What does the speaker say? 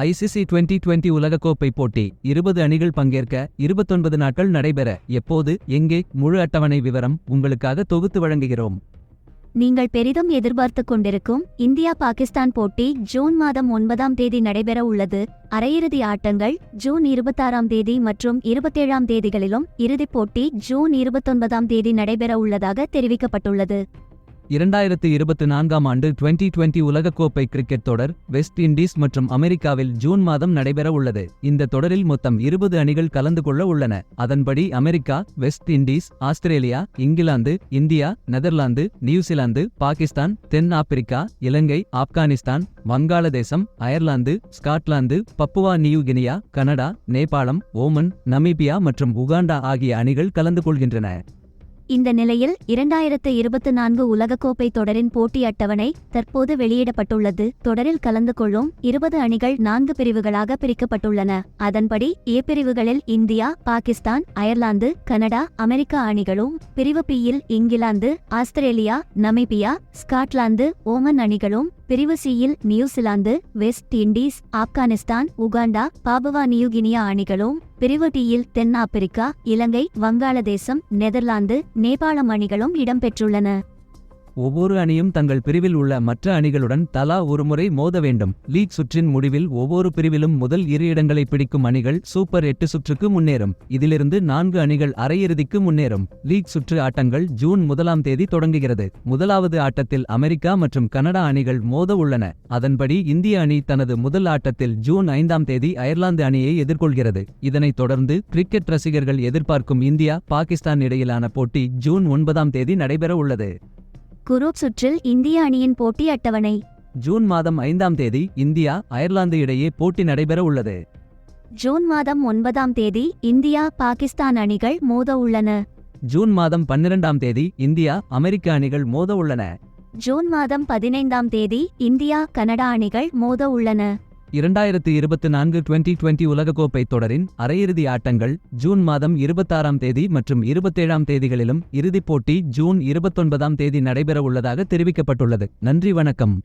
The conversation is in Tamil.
ஐசிசி 2020 உலகக்கோப்பை போட்டி 20 அணிகள் பங்கேற்க 29 நாட்கள் நடைபெற எப்போது எங்கே முழு அட்டவணை விவரம் உங்களுக்காக தொகுத்து வழங்குகிறோம். நீங்கள் பெரிதும் எதிர்பார்த்துக் கொண்டிருக்கும் இந்தியா பாகிஸ்தான் போட்டி ஜூன் மாதம் 9ஆம் தேதி நடைபெற உள்ளது. அரையிறுதி ஆட்டங்கள் ஜூன் 26ஆம் தேதி மற்றும் 27ஆம் தேதிகளிலும் இறுதிப் போட்டி ஜூன் 29ஆம் தேதி நடைபெற உள்ளதாக தெரிவிக்கப்பட்டுள்ளது. 2024ஆம் ஆண்டு 2020 உலகக்கோப்பை கிரிக்கெட் தொடர் வெஸ்ட் இண்டீஸ் மற்றும் அமெரிக்காவில் ஜூன் மாதம் நடைபெற உள்ளது. இந்த தொடரில் மொத்தம் 20 அணிகள் கலந்து கொள்ள உள்ளன. அதன்படி America, West Indies, Australia, England, India, Netherlands, New Zealand, Pakistan, தென் Africa, Ilangai, Afghanistan, Vangaladesam, Ireland, Scotland, Papua New Guinea, Canada, Nepalam, Oman, Namibia மற்றும் உகாண்டா ஆகிய அணிகள் கலந்து கொள்கின்றன. இந்த நிலையில் 2024 உலகக்கோப்பை தொடரின் போட்டி அட்டவணை தற்போது வெளியிடப்பட்டுள்ளது. தொடரில் கலந்து கொள்ளும் 20 அணிகள் 4 பிரிவுகளாக பிரிக்கப்பட்டுள்ளன. அதன்படி ஏ பிரிவுகளில் India, Pakistan, Ireland, Canada, America அணிகளும், பிரிவு பியில் England, Australia, Namibia, Scotland, Oman அணிகளும், பிரிவு சியில் New Zealand, West Indies, Afghanistan, Uganda, Papua New Guinea அணிகளும், பிரிவு டியில் தென் ஆப்பிரிக்கா, இலங்கை, வங்காளதேசம், நெதர்லாந்து, நேபாளம் அணிகளும் இடம்பெற்றுள்ளன. ஒவ்வொரு அணியும் தங்கள் பிரிவில் உள்ள மற்ற அணிகளுடன் தலா ஒருமுறை மோத வேண்டும். லீக் சுற்றின் முடிவில் ஒவ்வொரு பிரிவிலும் முதல் 2 இடங்களை பிடிக்கும் அணிகள் சூப்பர் 8 சுற்றுக்கு முன்னேறும். இதிலிருந்து 4 அணிகள் அரையிறுதிக்கு முன்னேறும். லீக் சுற்று ஆட்டங்கள் ஜூன் 1ஆம் தேதி தொடங்குகிறது. முதலாவது ஆட்டத்தில் அமெரிக்கா மற்றும் கனடா அணிகள் மோத உள்ளன. அதன்படி இந்திய அணி தனது முதல் ஆட்டத்தில் ஜூன் 5ஆம் தேதி அயர்லாந்து அணியை எதிர்கொள்கிறது. இதனைத் தொடர்ந்து கிரிக்கெட் ரசிகர்கள் எதிர்பார்க்கும் இந்தியா பாகிஸ்தான் இடையிலான போட்டி ஜூன் 9ஆம் தேதி நடைபெற உள்ளது. குரூப் சுற்றில் இந்திய அணியின் போட்டி அட்டவணை ஜூன் மாதம் 5ஆம் தேதி இந்தியா அயர்லாந்து இடையே போட்டி நடைபெற உள்ளது. ஜூன் மாதம் 9ஆம் தேதி இந்தியா பாகிஸ்தான் அணிகள் மோத உள்ளன. ஜூன் மாதம் 12ஆம் தேதி இந்தியா அமெரிக்க அணிகள் மோத உள்ளன. ஜூன் மாதம் 15ஆம் தேதி இந்தியா கனடா அணிகள் மோத உள்ளன. 2024 2020 உலகக்கோப்பை தொடரின் அரையிறுதி ஆட்டங்கள் ஜூன் மாதம் 26ஆம் தேதி மற்றும் 27ஆம் தேதிகளிலும் இறுதிப் போட்டி ஜூன் 29ஆம் தேதி நடைபெற உள்ளதாக தெரிவிக்கப்பட்டுள்ளது. நன்றி, வணக்கம்.